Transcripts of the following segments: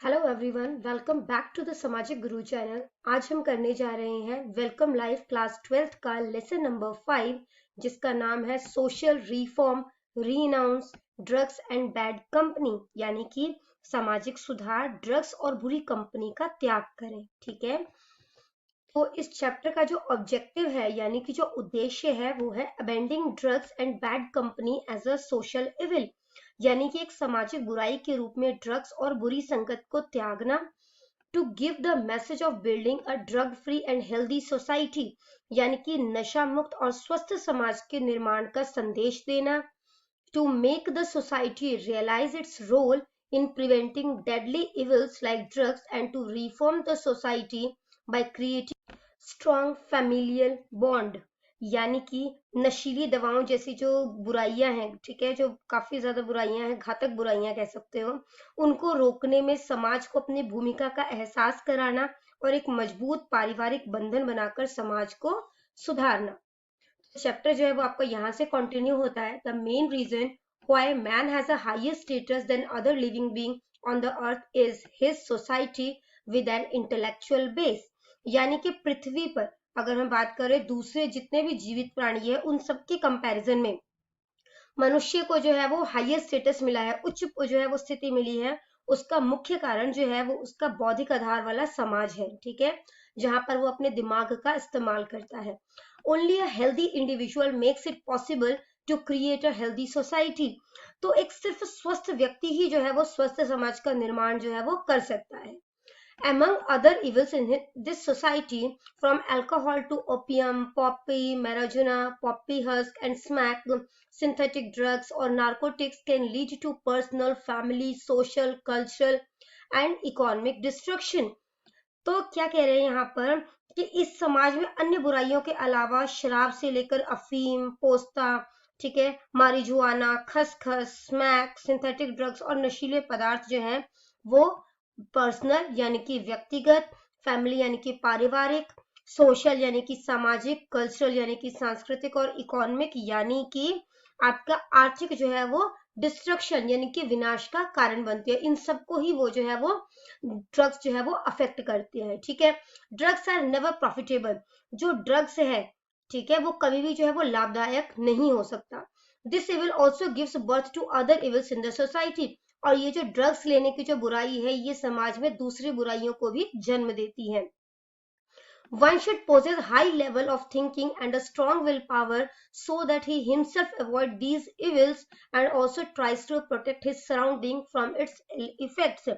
Hello everyone, welcome back to the Samajik Guru channel. आज हम करने जा रहे हैं वेलकम लाइफ क्लास 12th का लेसन नंबर 5, जिसका नाम है social reform, renounce drugs and bad company, यानी कि सामाजिक सुधार, ड्रग्स और बुरी कंपनी का त्याग करें। ठीक है, तो इस चैप्टर का जो ऑब्जेक्टिव है यानी कि जो उद्देश्य है वो है abandoning drugs and bad company as a social evil, यानी कि एक सामाजिक बुराई के रूप में ड्रग्स और बुरी संगत को त्यागना। To give the message of building a drug free and healthy society, यानी कि नशा मुक्त और स्वस्थ समाज के निर्माण का संदेश देना। To make the society realise its role in preventing deadly evils like drugs and to reform the society by creating strong familial bond, यानी कि नशीली दवाओं जैसी जो बुराइयां हैं, ठीक है, जो काफी ज्यादा बुराइयां हैं, घातक बुराइयां कह सकते हो, उनको रोकने में समाज को अपनी भूमिका का एहसास कराना और एक मजबूत पारिवारिक बंधन बनाकर समाज को सुधारना। चैप्टर जो है वो आपका यहाँ से कंटिन्यू होता है। The main reason why man has a higher status than other living being on the earth is his society with an intellectual base, यानी कि पृथ्वी पर अगर हम बात करें दूसरे जितने भी जीवित प्राणी है उन सबके कंपैरिजन में मनुष्य को जो है वो हायर स्टेटस मिला है, उच्च जो है वो स्थिति मिली है। उसका मुख्य कारण जो है वो उसका बौद्धिक आधार वाला समाज है, ठीक है, जहां पर वो अपने दिमाग का इस्तेमाल करता है। Only a healthy individual makes it possible to create a healthy society, तो एक सिर्फ स्वस्थ व्यक्ति ही जो है वो स्वस्थ समाज का निर्माण जो है वो कर सकता है। Among other evils in this society, from alcohol to opium, poppy, marijuana, poppy husk, and smack, synthetic drugs or narcotics can lead to personal, family, social, cultural, and economic destruction. तो क्या कह रहे हैं यहाँ पर कि इस समाज में अन्य बुराइयों के अलावा शराब से लेकर अफीम, पोस्ता, ठीक है, मारिजुआना, खसखस, स्मैक, सिंथेटिक ड्रग्स और नशीले पदार्थ जो हैं वो पर्सनल यानी कि व्यक्तिगत, फैमिली यानी कि पारिवारिक, सोशल यानी कि सामाजिक, कल्चरल यानी कि सांस्कृतिक और इकोनॉमिक यानी कि आपका आर्थिक जो है वो डिस्ट्रक्शन यानी कि विनाश का कारण बनती है। इन सबको ही वो जो है वो ड्रग्स जो है वो अफेक्ट करते हैं। ठीक है, ड्रग्स आर नेवर प्रॉफिटेबल, जो ड्रग्स है, ठीक है, वो कभी भी जो है वो लाभदायक नहीं हो सकता। This evil also gives birth to other evils in the society, और ये जो ड्रग्स लेने की जो बुराई है ये समाज में दूसरी बुराइयों को भी जन्म देती है। One should possess high level of thinking and a strong willpower so that he himself avoid these evils and also tries to protect his surrounding from its effects.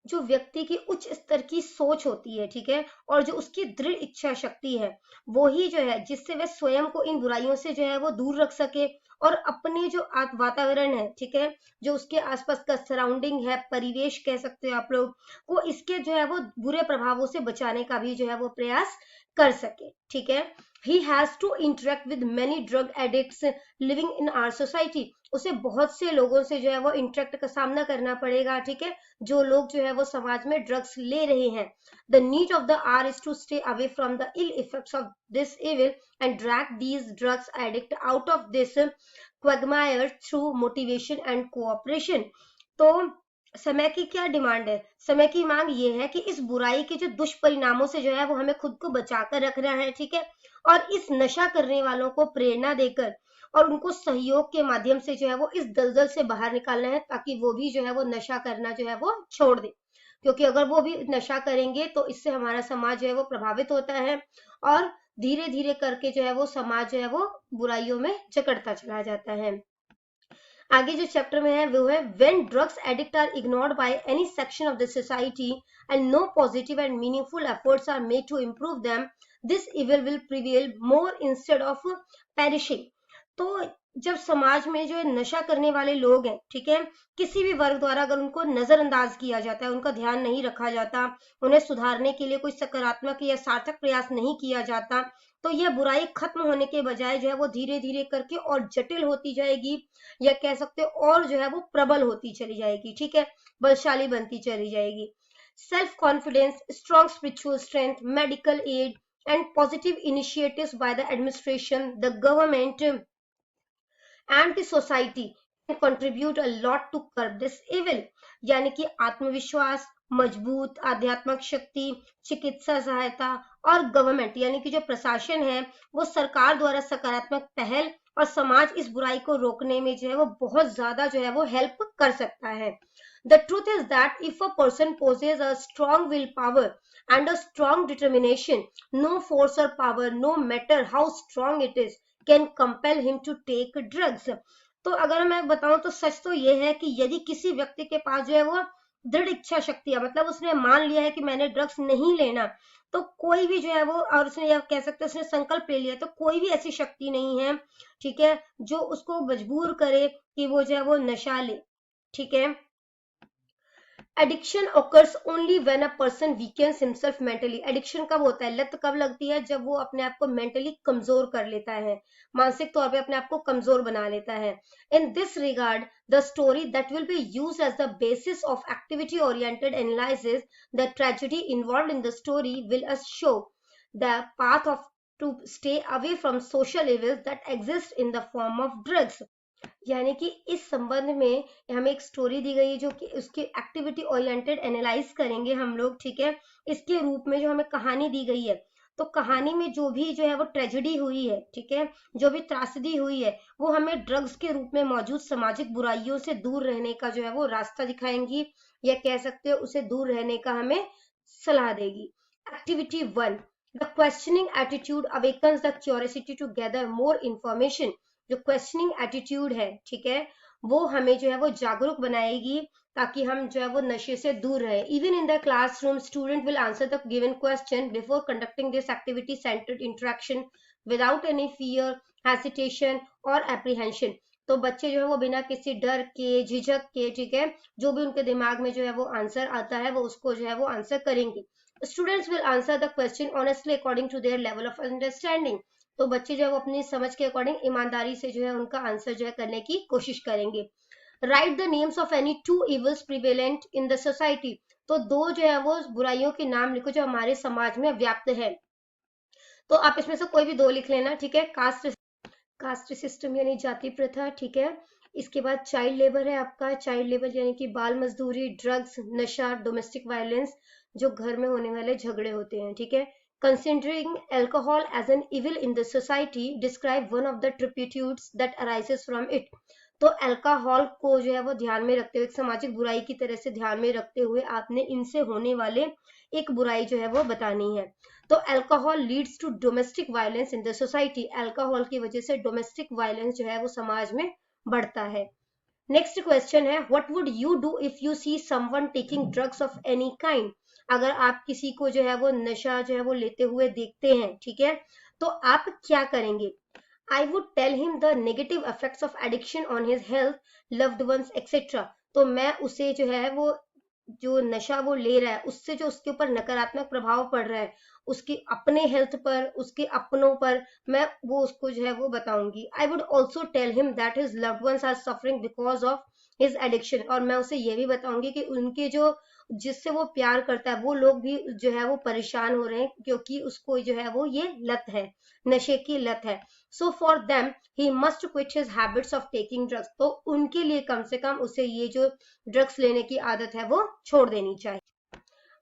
जो व्यक्ति की उच्च स्तर की सोच होती है, ठीक है, और जो उसकी दृढ़ इच्छा शक्ति है, वो ही जो है जिससे वह स्वयं को इन बुराइयों से जो है वो दूर रख सके और अपने जो वातावरण है, ठीक है, जो उसके आसपास का सराउंडिंग है, परिवेश कह सकते हो आप लोग, को इसके जो है वो बुरे प्रभावों से बचाने का भी जो है वो प्रयास कर सके। ठीक है, he has to interact with many drug addicts living in our society, उसे बहुत से लोगों से जो है वो इंटरेक्ट का सामना करना पड़ेगा, ठीक है, जो लोग जो है वो समाज में ड्रग्स ले रहे हैं। The need of the hour is to stay away from the ill effects of this evil and drag these drugs addict out of this quagmire through motivation and cooperation. तो समय की क्या डिमांड है? समय की मांग ये है कि इस बुराई के जो दुष्परिणामों से जो है वो हमें खुद को बचाकर रखना है, ठीक है, और इस नशा करने वालों को प्रेरणा देकर और उनको सहयोग के माध्यम से जो है वो इस दलदल से बाहर निकालना है, ताकि वो भी जो है वो नशा करना जो है वो छोड़ दे, क्योंकि अगर वो भी नशा करेंगे तो इससे हमारा समाज जो है वो प्रभावित होता है और धीरे धीरे करके जो है वो समाज जो है वो बुराइयों में जकड़ता चला जाता है। आगे जो चैप्टर में है वो है when drugs addict are ignored by any section of the society and no positive and meaningful efforts are made to improve them, this evil will prevail more instead of perishing. तो जब समाज में जो नशा करने वाले लोग हैं, ठीक है, किसी भी वर्ग द्वारा अगर उनको नजरअंदाज किया जाता है, उनका ध्यान नहीं रखा जाता, उन्हें सुधारने के लिए कोई सकारात्मक या सार्थक प्रयास नहीं किया जाता, तो यह बुराई खत्म होने के बजाय जो है वो धीरे धीरे करके और जटिल होती जाएगी, या कह सकते हो और जो है वो प्रबल होती चली जाएगी, ठीक है, बलशाली बनती चली जाएगी। Self confidence, strong spiritual strength, medical aid and positive initiatives by the administration, the government and the society contribute a lot to curb this evil. यानी कि आत्मविश्वास, मजबूत आध्यात्मिक शक्ति, चिकित्सा सहायता और गवर्नमेंट यानी कि जो प्रशासन है वो सरकार द्वारा सकारात्मक पहल और समाज इस बुराई को रोकने में जो है वो बहुत ज्यादा जो है वो हेल्प कर सकता है. The truth is that if a person possesses a strong willpower and a strong determination, no force or power, no matter how strong it is, can compel him to take drugs. तो अगर मैं बताऊं तो सच तो ये है कि यदि किसी व्यक्ति के पास जो है वो दृढ़ इच्छा शक्ति है, मतलब उसने मान लिया है कि मैंने ड्रग्स नहीं लेना, तो कोई भी जो है वो, और उसने या कह सकते हैं उसने संकल्प ले लिया, तो कोई भी ऐसी शक्ति नहीं है, ठीक है, जो उसको मजबूर करे कि वो जो है वो नशा ले. ठीक है. Addiction occurs only when a person weakens himself mentally. Addiction कब होता है, लत कब लगती है, जब वो अपने आप को मेंटली कमजोर कर लेता है, मानसिक तौर पे अपने आप को कमजोर बना लेता है. In this regard the story that will be used as the basis of activity oriented analysis, the tragedy involved in the story will us show the path of to stay away from social evils that exist in the form of drugs. यानी कि इस संबंध में हमें एक story दी गई है जो कि उसकी एक्टिविटी ओरिएंटेड एनालाइज करेंगे हम लोग. ठीक है. इसके रूप में जो हमें कहानी दी गई है, तो कहानी में जो भी जो है वो ट्रेजेडी हुई है, ठीक है, जो भी त्रासदी हुई है, वो हमें ड्रग्स के रूप में मौजूद सामाजिक बुराइयों से दूर रहने का जो है वो रास्ता दिखाएंगी, या कह सकते हो उसे दूर रहने का हमें सलाह देगी. Activity 1, the questioning attitude awakens the curiosity to gather more information. जो क्वेश्चनिंग एटीट्यूड है, ठीक है, वो हमें जो है वो जागरूक बनाएगी ताकि हम जो है वो नशे से दूर रहे. Even in the classroom student will answer the given question before conducting this activity centred interaction without any fear, hesitation और एप्रीहेंशन. तो बच्चे जो है वो बिना किसी डर के, झिझक के, ठीक है, जो भी उनके दिमाग में जो है वो आंसर आता है वो उसको जो है वो आंसर करेंगे. Students will answer the question honestly according to their level of understanding. तो बच्चे जो है वो अपनी समझ के अकॉर्डिंग ईमानदारी से जो है उनका आंसर जो है करने की कोशिश करेंगे. Right the names of any 2 evils prevalent in the society. तो 2 जो है वो बुराइयों के नाम लिखो जो हमारे समाज में व्याप्त है. तो आप इसमें से कोई भी 2 लिख लेना. ठीक है. कास्ट सिस्टम यानी जाति प्रथा. ठीक है. इसके बाद चाइल्ड लेबर है आपका. चाइल्ड लेबर यानी कि बाल मजदूरी, ड्रग्स, नशा, डोमेस्टिक वायलेंस, जो घर में होने वाले झगड़े होते हैं. ठीक है. Considering alcohol as an evil in the society, describe one of the turpitudes that arises from it. तो अल्कोहल को जो है वो ध्यान में रखते हुए, एक सामाजिक बुराई की तरह से ध्यान में रखते हुए आपने इनसे होने वाले एक बुराई जो है वो बतानी है. तो alcohol leads to domestic violence in the society. Alcohol की वजह से डोमेस्टिक वायलेंस जो है वो समाज में बढ़ता है. नेक्स्ट क्वेश्चन है, what would you do if you see someone taking drugs of any kind. अगर आप किसी को जो है वो नशा जो है वो लेते हुए देखते हैं, ठीक है, तो आप क्या करेंगे. I would tell him the negative effects of addiction on his health, loved ones etcetera. तो मैं उसे जो है वो जो नशा वो ले रहा है उससे जो उसके ऊपर नकारात्मक प्रभाव पड़ रहा है, उसकी अपने हेल्थ पर, उसके अपनों पर, मैं वो उसको जो है वो बताऊंगी. I would also tell him that his loved ones are suffering because of his addiction. और मैं उसे ये भी बताऊंगी कि उनके जो, जिससे वो प्यार करता है, वो लोग भी जो है वो परेशान हो रहे हैं क्योंकि उसको जो है वो ये लत है, नशे की लत है. So for them he must quit his habits of taking drugs. तो उनके लिए कम से कम उसे ये जो ड्रग्स लेने की आदत है वो छोड़ देनी चाहिए.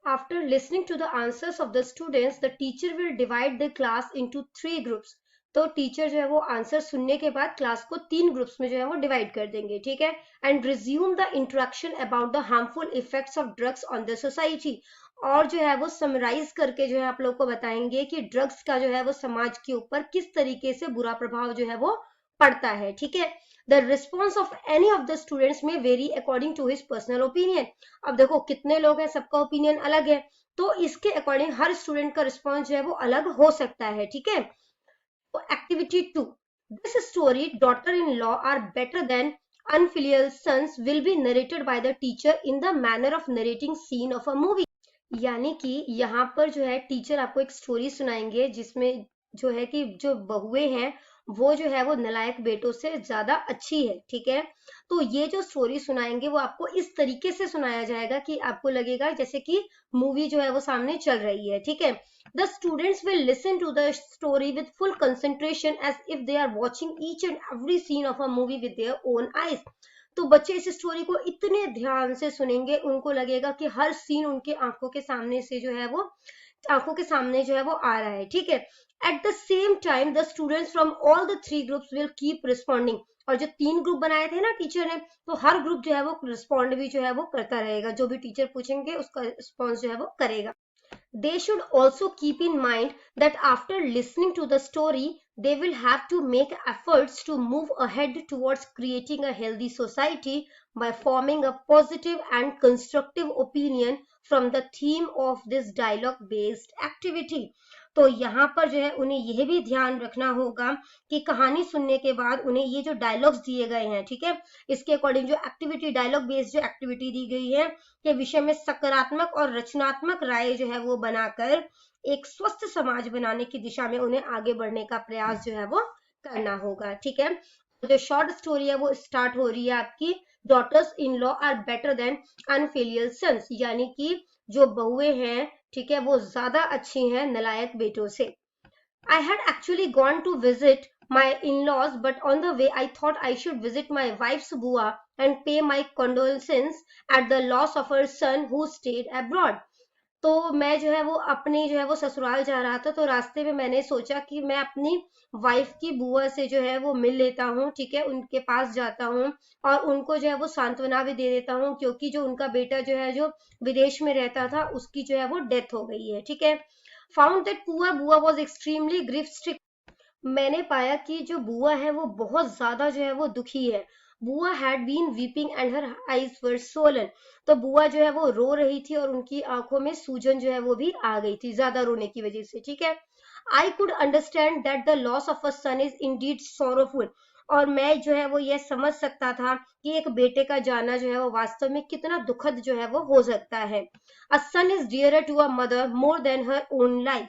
After listening to the answers of the students, the teacher will divide the class into 3 groups. तो टीचर जो है वो आंसर सुनने के बाद क्लास को 3 ग्रुप्स में जो है वो डिवाइड कर देंगे. ठीक है. And resume the introduction about the harmful effects of drugs on the society. और जो है वो समराइज करके जो है आप लोग को बताएंगे कि ड्रग्स का जो है वो समाज के ऊपर किस तरीके से बुरा प्रभाव जो है वो पड़ता है. ठीक है. The response of any of the students may vary according to his personal opinion. अब देखो कितने लोग हैं, सबका ओपिनियन अलग है, तो इसके अकॉर्डिंग हर स्टूडेंट का रिस्पॉन्स जो है वो अलग हो सकता है. ठीक है. तो activity 2, this story daughter in law are better than unfilial sons will be narrated by the teacher in the manner of narrating scene of a movie. यानी कि यहाँ पर जो है टीचर आपको एक स्टोरी सुनाएंगे जिसमें जो है कि जो बहुएं हैं वो जो है वो नलायक बेटों से ज्यादा अच्छी है. ठीक है. तो ये जो स्टोरी सुनाएंगे वो आपको इस तरीके से सुनाया जाएगा कि आपको लगेगा जैसे कि मूवी जो है वो सामने चल रही है. ठीक है. The students will listen to the story with full concentration as if they are watching each and every scene of a movie with their own eyes. तो बच्चे इस स्टोरी को इतने ध्यान से सुनेंगे, उनको लगेगा कि हर सीन उनके आंखों के सामने से जो है वो आंखों के सामने जो है वो आ रहा है, ठीक है। At the same time the students from all the 3 groups will keep responding, और जो 3 ग्रुप बनाए थे ना टीचर ने, तो हर ग्रुप जो है वो रिस्पॉन्ड भी जो है वो करता रहेगा, जो भी टीचर पूछेंगे उसका रिस्पॉन्स जो है वो करेगा। They should also keep in mind that after listening to the story, they will have to make efforts to move ahead towards creating a healthy society by forming a positive and constructive opinion from the theme of this dialogue based activity. तो यहाँ पर जो है उन्हें यह भी ध्यान रखना होगा कि कहानी सुनने के बाद उन्हें ये जो डायलॉग्स दिए गए हैं, ठीक है, इसके अकॉर्डिंग जो एक्टिविटी, डायलॉग बेस्ड जो एक्टिविटी दी गई है के विषय में सकारात्मक और रचनात्मक राय जो है वो बनाकर एक स्वस्थ समाज बनाने की दिशा में उन्हें आगे बढ़ने का प्रयास जो है वो करना होगा, ठीक है। तो जो शॉर्ट स्टोरी है वो स्टार्ट हो रही है आपकी, daughters in law are better than unfilial sons, यानी कि जो बहुएं हैं, ठीक है, वो ज्यादा अच्छी हैं नलायक बेटों से। I had actually gone to visit my in-laws, but on the way I thought I should visit my wife's bua and pay my condolences at the loss of her son who stayed abroad. तो मैं जो है वो अपनी जो है वो ससुराल जा रहा था, तो रास्ते में मैंने सोचा कि मैं अपनी वाइफ की बुआ से जो है वो मिल लेता हूँ, ठीक है, उनके पास जाता हूँ और उनको जो है वो सांत्वना भी दे देता हूँ, क्योंकि जो उनका बेटा जो है जो विदेश में रहता था उसकी जो है वो डेथ हो गई है, ठीक है। फाउंड दैट पुअर बुआ वाज एक्सट्रीमली ग्रीफ स्ट्रिक्ट, मैंने पाया कि जो बुआ है वो बहुत ज्यादा जो है वो दुखी है। बुआ had been weeping and her eyes were swollen, तो बुआ जो है वो रो रही थी और उनकी आंखों में सूजन जो है वो भी आ गई थी ज्यादा रोने की वजह से, ठीक है। I could understand that the loss of a son is indeed sorrowful, और मैं जो है वो यह समझ सकता था कि एक बेटे का जाना जो है वो वास्तव में कितना दुखद जो है वो हो सकता है। A son is dearer to a mother more than her own life,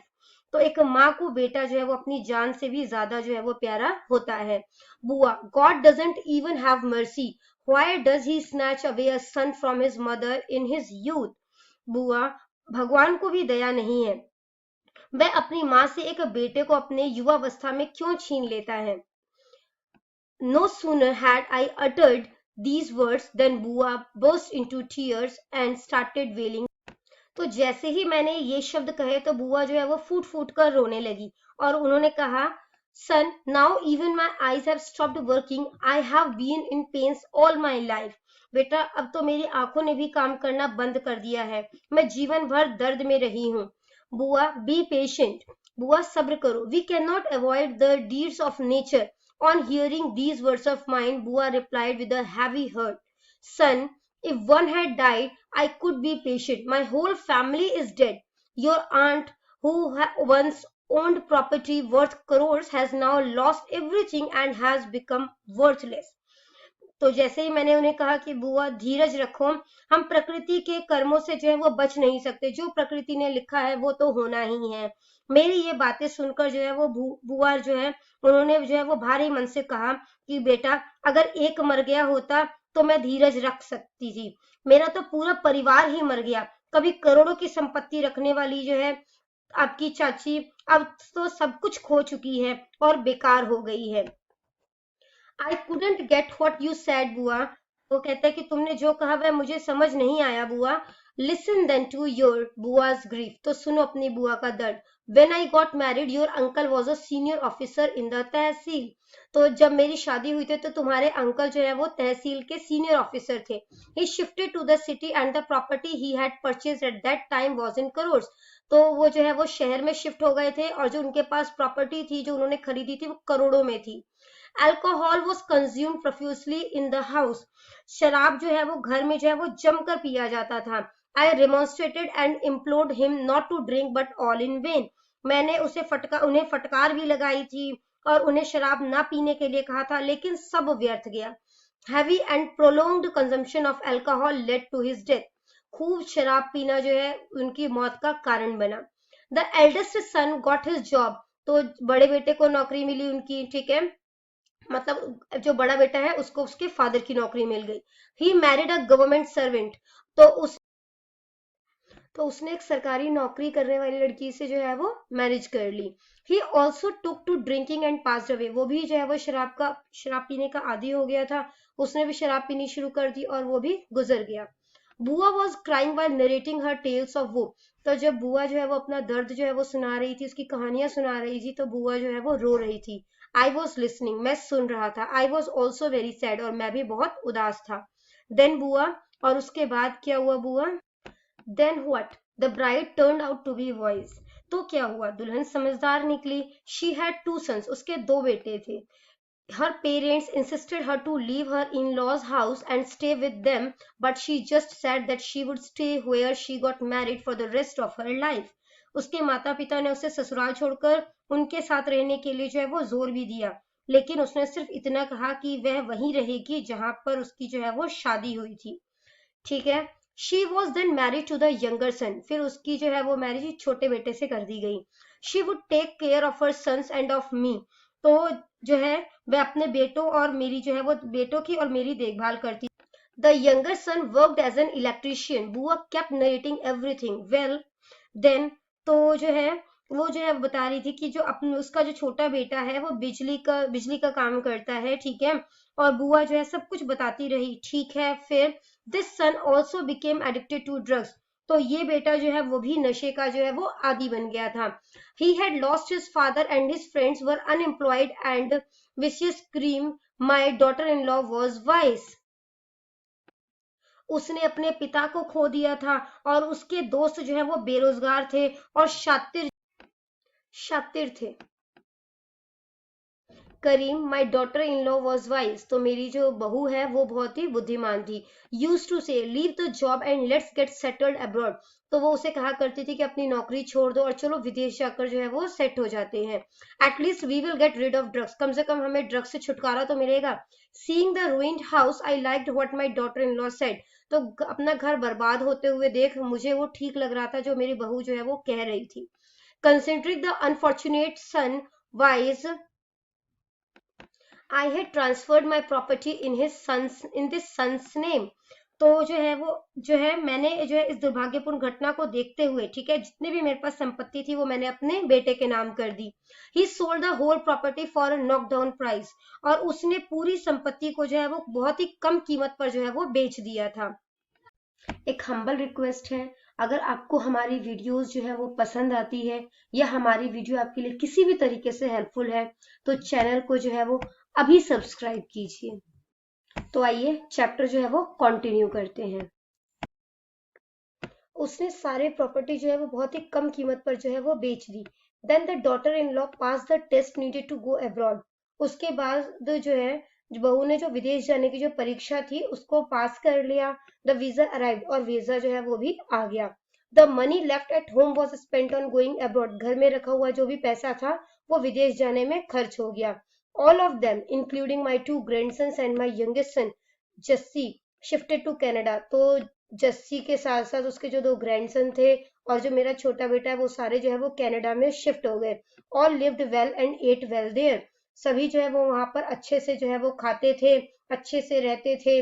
तो एक माँ को बेटा जो है वो अपनी जान से भी ज्यादा जो है वो प्यारा होता है। बुआ, God doesn't even have mercy, why does he snatch away a son from his mother in his youth. बुआ, भगवान को भी दया नहीं है, वह अपनी माँ से एक बेटे को अपने युवावस्था में क्यों छीन लेता है। No sooner had I uttered these words than Bua burst into tears and started wailing. तो जैसे ही मैंने ये शब्द कहे तो बुआ जो है वो फूट फूट कर रोने लगी और उन्होंने कहा, son, now even my eyes have stopped working, I have been in pains all my life. बेटा, अब तो मेरी आंखों ने भी काम करना बंद कर दिया है, मैं जीवन भर दर्द में रही हूँ। बुआ, बी पेशेंट, बुआ सब्र करो, we can not avoid the deeds of nature. On hearing these words of mine, Bua replied with a heavy heart, son, if one had died, I could be patient. My whole family is dead. Your aunt, who once owned property worth crores, has now lost everything and has become worthless. तो जैसे ही मैंने उन्हें कहा कि बुआ धीरज रखो, हम प्रकृति के कर्मों से जो है वो बच नहीं सकते, जो प्रकृति ने लिखा है वो तो होना ही है। मेरी ये बातें सुनकर जो है वो बुआ जो है उन्होंने जो है वो भारी मन से कहा कि बेटा, अगर एक मर गया होता तो मैं धीरज रख सकती थी, मेरा तो पूरा परिवार ही मर गया। कभी करोड़ों की संपत्ति रखने वाली जो है आपकी चाची अब तो सब कुछ खो चुकी है और बेकार हो गई है। I couldn't get what you sad बुआ, वो कहता है कि तुमने जो कहा वह मुझे समझ नहीं आया बुआ। Listen then to your bua's grief, तो सुनो अपनी बुआ का दर्द। When I got married your uncle was a senior officer in the tehsil, तो जब मेरी शादी हुई थी तो तुम्हारे अंकल जो है वो तहसील के सीनियर ऑफिसर थे। He shifted to the city and the property he had purchased at that time was in crores, तो वो जो है वो शहर में शिफ्ट हो गए थे और जो उनके पास प्रॉपर्टी थी जो उन्होंने खरीदी थी वो करोड़ों में थी। Alcohol was consumed profusely in the house, शराब जो है वो घर में जो है वो जमकर पिया जाता था। I remonstrated and implored him not to drink, but all in vain. मैंने उन्हें फटकार भी लगाई थी और उन्हें शराब ना पीने के लिए कहा था, लेकिन सब व्यर्थ गया। Heavy and prolonged consumption of alcohol led to his death. खूब शराब पीना जो है उनकी मौत का कारण बना। The eldest son got his job, तो बड़े बेटे को नौकरी मिली उनकी, ठीक है, मतलब जो बड़ा बेटा है उसको उसके फादर की नौकरी मिल गई। He married a government servant, तो तो उसने एक सरकारी नौकरी करने वाली लड़की से जो है वो मैरिज कर ली। He also took to drinking and passed away, वो भी जो है वो शराब पीने का आदी हो गया था, उसने भी शराब पीनी शुरू कर दी और वो भी गुजर गया। बुआ was crying while narrating her tales of woe, तो जब बुआ जो है वो अपना दर्द जो है वो सुना रही थी, उसकी कहानियां सुना रही थी, तो बुआ जो है वो रो रही थी। आई वॉज लिसनिंग, मैं सुन रहा था। I was also very sad, और मैं भी बहुत उदास था। देन बुआ, और उसके बाद क्या हुआ बुआ? Then what? The bride turned out to be wise, तो क्या हुआ? दुल्हन समझदार निकली। शी हैड टू सन्स, उसके दो बेटे थे। Her parents insisted her to leave her in-laws house and stay with them, but she just said that she would stay where she got married for the rest of her life. उसके माता पिता ने उसे ससुराल छोड़कर उनके साथ रहने के लिए जो है वो जोर भी दिया, लेकिन उसने सिर्फ इतना कहा कि वह वहीं रहेगी जहां पर उसकी जो है वो शादी हुई थी। ठीक है। She was then married to the younger son, फिर उसकी जो है वो मैरिज छोटे बेटे से कर दी गई। She would take care of her sons and of me, तो जो है वह अपने बेटों और मेरी जो है वो बेटों की और मेरी देखभाल करती। The younger son worked as an electrician, bua kept narrating everything. Well then, तो जो है वो जो है बता रही थी कि जो अपने उसका जो छोटा बेटा है वो बिजली का काम करता है, ठीक है, और बुआ जो है सब कुछ बताती रही। ठीक है, फिर this son also became addicted to drugs, तो ये बेटा जो है वो भी नशे का जो है वो आदी बन गया था। He had lost his father and his friends were unemployed and vicious scream my daughter in law was vice, उसने अपने पिता को खो दिया था और उसके दोस्त जो है वो बेरोजगार थे और शातिर थे। Karim, my daughter in law was wise, तो मेरी जो बहू है वो बहुत ही बुद्धिमान थी। यूज टू से leave the job and let's get settled abroad, तो वो उसे कहा करती थी कि अपनी नौकरी छोड़ दो और चलो विदेश जाकर जो है वो सेट हो जाते हैं। At least we will get rid of drugs, कम से कम हमें ड्रग्स से छुटकारा तो मिलेगा। Seeing the ruined house I liked what my daughter in law said, तो अपना घर बर्बाद होते हुए देख मुझे वो ठीक लग रहा था जो मेरी बहू जो है वो कह रही थी। Considering the unfortunate son wise, I had transferred my property in this son's name, तो जो है मैंने जो है इस दुर्भाग्यपूर्ण घटना को देखते हुए, ठीक है, जितने भी मेरे पास संपत्ति थी वो मैंने अपने बेटे के नाम कर दी। He sold the whole property for a knock down price, और उसने पूरी संपत्ति को जो है वो बहुत ही कम कीमत पर जो है वो बेच दिया था। एक हम्बल रिक्वेस्ट है, अगर आपको हमारी वीडियोस जो है वो पसंद आती है या हमारी वीडियो आपके लिए किसी भी तरीके से हेल्पफुल है, तो चैनल को जो है वो अभी सब्सक्राइब कीजिए। तो आइए चैप्टर जो है वो कंटिन्यू करते हैं। उसने सारे प्रॉपर्टी जो है वो बहुत ही कम कीमत पर जो है वो बेच दी। Then the daughter in law pass the test needed to go abroad, उसके बाद जो है बहू ने जो विदेश जाने की जो परीक्षा थी उसको पास कर लिया। द वीजा अराइव्ड, और वीजा जो है वो भी आ गया। The money left at home was spent on going abroad, घर में रखा हुआ जो भी पैसा था वो विदेश जाने में खर्च हो गया। All of them including my 2 grandsons and my youngest son Jassi shifted to Canada, तो जस्सी के साथ साथ उसके जो 2 ग्रैंडसन थे और जो मेरा छोटा बेटा है वो सारे जो है वो कनाडा में शिफ्ट हो गए। All lived well and ate well there, सभी जो है वो वहां पर अच्छे से जो है वो खाते थे, अच्छे से रहते थे।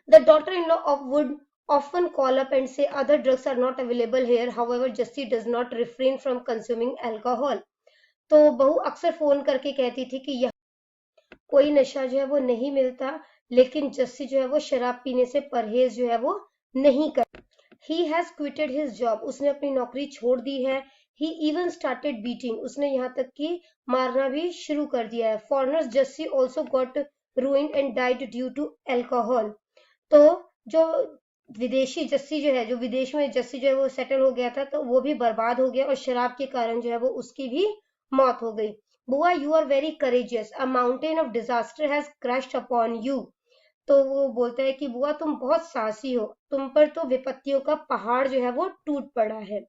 The daughter in law of would often call up and say other drugs are not available here, however Jessie does not refrain from consuming alcohol, तो बहू अक्सर फोन करके कहती थी कि यह कोई नशा जो है वो नहीं मिलता, लेकिन जस्सी जो है वो शराब पीने से परहेज जो है वो नहीं कर। He has quoted his job, उसने अपनी नौकरी छोड़ दी है। ही इवन स्टार्टेड बीटिंग, उसने यहाँ तक कि मारना भी शुरू कर दिया है। Foreigners Jassi also got ruined and died due to alcohol, तो जो विदेशी जस्सी जो है, जो विदेश में जस्सी जो है वो सेटल हो गया था, तो वो भी बर्बाद हो गया और शराब के कारण जो है वो उसकी भी मौत हो गई। बुआ, you are very courageous, a mountain of disaster has crashed upon you, तो वो बोलता है कि बुआ तुम बहुत साहसी हो, तुम पर तो विपत्तियों का पहाड़ जो है वो टूट पड़ा है।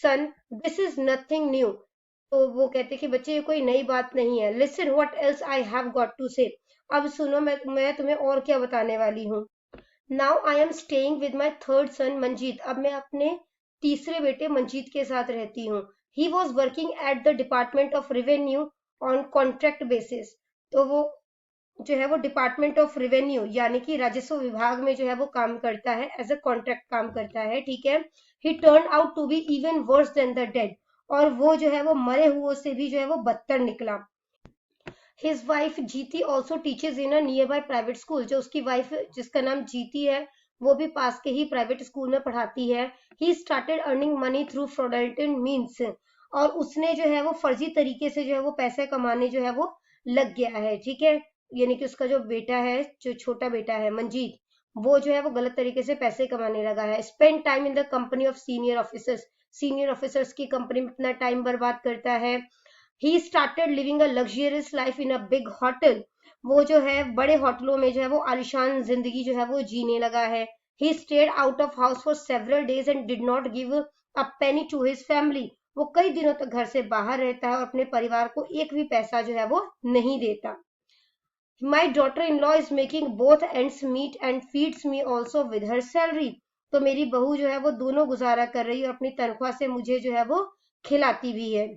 सन, दिस इज नथिंग न्यू, तो वो कहते कि बच्चे ये कोई नई बात नहीं है। Listen what else I have got to say, अब सुनो मैं तुम्हें और क्या बताने वाली हूँ। Now I am staying with my third son Manjeet, अब मैं अपने तीसरे बेटे मंजीत के साथ रहती हूँ। He was working at the department of revenue on contract basis, तो वो जो है वो डिपार्टमेंट ऑफ रेवेन्यू यानी कि राजस्व विभाग में जो है वो काम करता है, एज अ कॉन्ट्रैक्ट काम करता है, ठीक है। He turn out to be even worse than the dead, और वो जो है वो मरे हुए से भी जो है वो बदतर निकला। हिज वाइफ जीती also teaches in a near by private school, जो उसकी वाइफ जिसका नाम जीती है वो भी पास के ही प्राइवेट स्कूल में पढ़ाती है। He started earning money through fraudulent means, और उसने जो है वो फर्जी तरीके से जो है वो पैसे कमाने जो है वो लग गया है, ठीक है। यानी कि उसका जो बेटा है, जो छोटा बेटा है मंजीत, वो जो है वो गलत तरीके से पैसे कमाने लगा है। Spend time in the company of senior officers की कंपनी में अपना टाइम बर्बाद करता है। He started living a luxurious life in a big hotel, वो जो है बड़े होटलों में जो है वो आलिशान जिंदगी जो है वो जीने लगा है। He stayed out of house for several days and did not give a penny to his family, वो कई दिनों तक घर से बाहर रहता है और अपने परिवार को एक भी पैसा जो है वो नहीं देता। My daughter in law is making both ends meet and feeds me also with her salary, तो मेरी बहू जो है वो दोनों गुजारा कर रही है और अपनी तनख्वाह से मुझे जो है वो खिलाती भी है,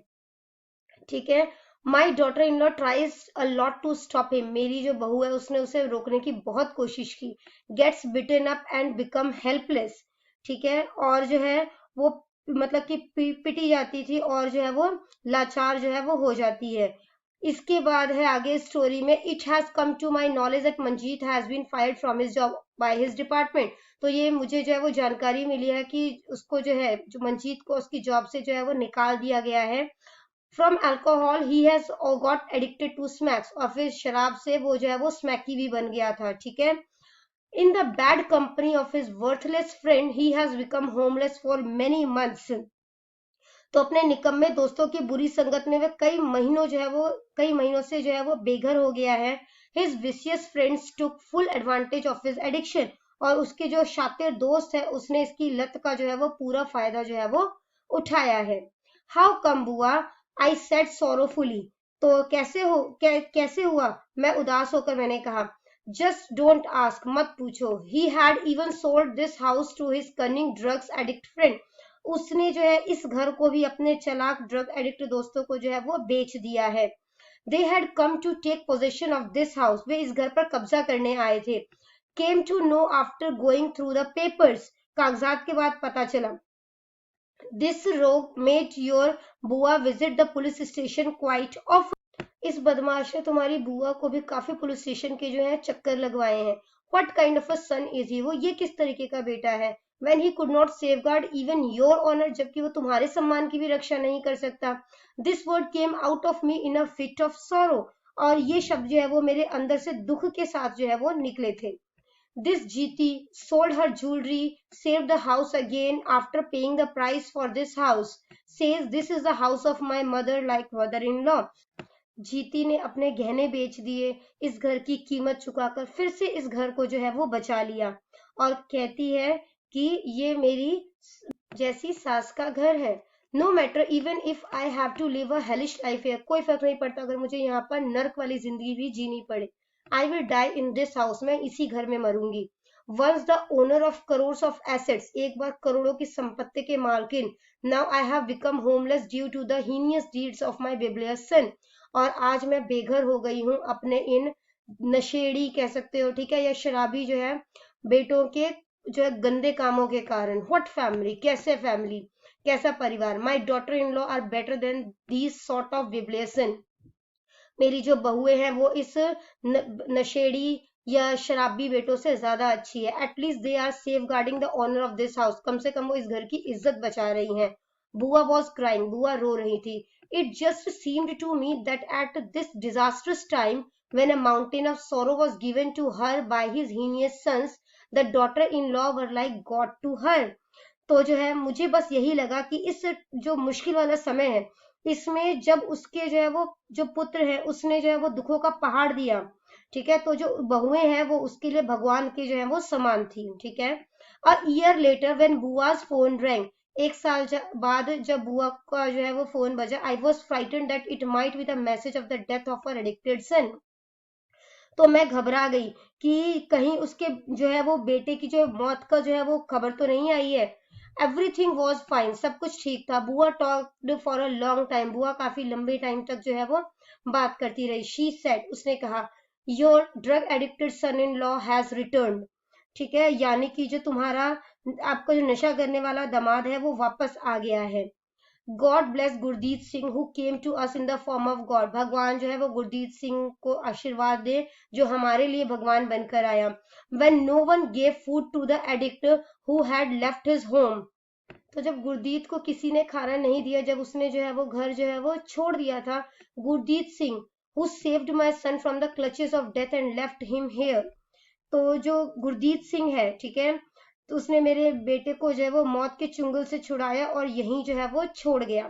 ठीक है। My daughter in law tries a lot to stop him, मेरी जो बहू है उसने उसे रोकने की बहुत कोशिश की। Gets beaten up and become helpless, ठीक है। और जो है वो मतलब कि पिटी जाती थी और जो है वो लाचार जो है वो हो जाती है। इसके बाद है आगे स्टोरी में, it has come to my knowledge that Manjeet has been fired from his job by his department, तो ये मुझे जो है वो जानकारी मिली है कि उसको जो है, जो मंजीत को उसकी जॉब से जो है वो निकाल दिया गया है। From alcohol he has got addicted to smacks, और फिर शराब से वो जो है वो स्मैकी भी बन गया था, ठीक है। In the bad company of his worthless friend he has become homeless for many months, तो अपने निकम्मे दोस्तों की बुरी संगत में वह कई महीनों से जो है वो बेघर हो गया है। His vicious friends took full advantage of his addiction, और उसके जो शातिर दोस्त है उसने इसकी लत का जो है वो पूरा फायदा जो है वो उठाया है। हाउ कम बुआ, आई सेड सोरोफुली, तो कैसे हुआ, मैं उदास होकर मैंने कहा। जस्ट डोंट आस्क, मत पूछो। He had even sold this house to his cunning drugs addict friend, उसने जो है इस घर को भी अपने चालाक ड्रग एडिक्ट दोस्तों को जो है वो बेच दिया है। They had come to take possession of this house, वे इस घर पर कब्जा करने आए थे। Came to know after going through the papers, कागजात के बाद पता चला। This rogue made your bua visit the police station quite off, इस बदमाश ने तुम्हारी बुआ को भी काफी पुलिस स्टेशन के जो है चक्कर लगवाए हैं। What kind of a son is he, वो ये किस तरीके का बेटा है। When he could not safeguard even your honour, जबकि वो तुम्हारे सम्मान की भी रक्षा नहीं कर सकता। This word came out of me in a fit of sorrow, और ये शब्द जो है वो मेरे अंदर से दुख के साथ जो है वो निकले थे। दिस जीती sold her jewelry, saved the house again after paying the price for this house, says this is the house of my mother like mother-in-law, जीती ने अपने गहने बेच दिए, इस घर की कीमत चुकाकर फिर से इस घर को जो है वो बचा लिया, और कहती है कि ये मेरी जैसी सास का घर है। No matter even if I have to live a hellish life है, कोई फर्क नहीं पड़ता अगर मुझे यहाँ पर नर्क वाली जिंदगी भी जीनी पड़े। I will die in this house, मैं इसी घर में मरूंगी। Once the owner of crore of assets, एक बार करोड़ों की संपत्ति के मालकिन। Now I have become homeless due to the heinous deeds of my bibulous son, और आज मैं बेघर हो गई हूँ अपने इन नशेड़ी कह सकते हो, ठीक है, या शराबी जो है बेटों के जो है गंदे कामों के कारण। व्हाट फैमिली, कैसा परिवार। My daughter in law are better than these sort of bibulous son, मेरी जो बहुएं हैं वो इस नशेड़ी या शराबी बेटों से ज्यादा अच्छी है। At least they are safeguarding the honour of this house, कम से कम वो इस घर की इज्जत बचा रही हैं। बुआ वॉज क्राइंग, बुआ रो रही थी। It just seemed to me that at this disastrous time when a mountain of sorrow was given to her by his heinous sons, the daughter-in-law were like God to her, तो जो है मुझे बस यही लगा कि इस जो मुश्किल वाला समय है इसमें जब उसके जो है वो जो पुत्र है उसने जो है वो दुखों का पहाड़ दिया, ठीक है, तो जो बहुएं हैं वो उसके लिए भगवान के जो है वो समान थी, ठीक है। A year later when bua's phone rang, एक साल बाद जब बुआ का जो है वो फोन बजा, I was frighten that it might be the message of the death of her addicted son, तो मैं घबरा गई कि कहीं उसके जो है वो बेटे की जो मौत का जो है वो खबर तो नहीं आई है। एवरीथिंग वॉज फाइन, सब कुछ ठीक था। बुआ talked for a long time, बुआ काफी लंबे टाइम तक जो है वो बात करती रही। शी सेड, उसने कहा, your drug addicted son in law has return. ठीक है, यानी कि जो तुम्हारा आपका जो नशा करने वाला दामाद है वो वापस आ गया है। God bless Gurdeet Singh who came to us in the form of God. भगवान जो है वो गुरदीत सिंह को आशीर्वाद दे जो हमारे लिए भगवान बनकर आया। When no one gave food to the addict who had left his home. तो जब गुरदीत को किसी ने खाना नहीं दिया, जब उसने जो है वो घर जो है वो छोड़ दिया था, Gurdeet Singh who saved my son from the clutches of death and left him here. तो जो गुरदीत सिंह है, ठीक है, तो उसने मेरे बेटे को जो है वो मौत के चुंगल से छुड़ाया और यहीं जो है वो छोड़ गया।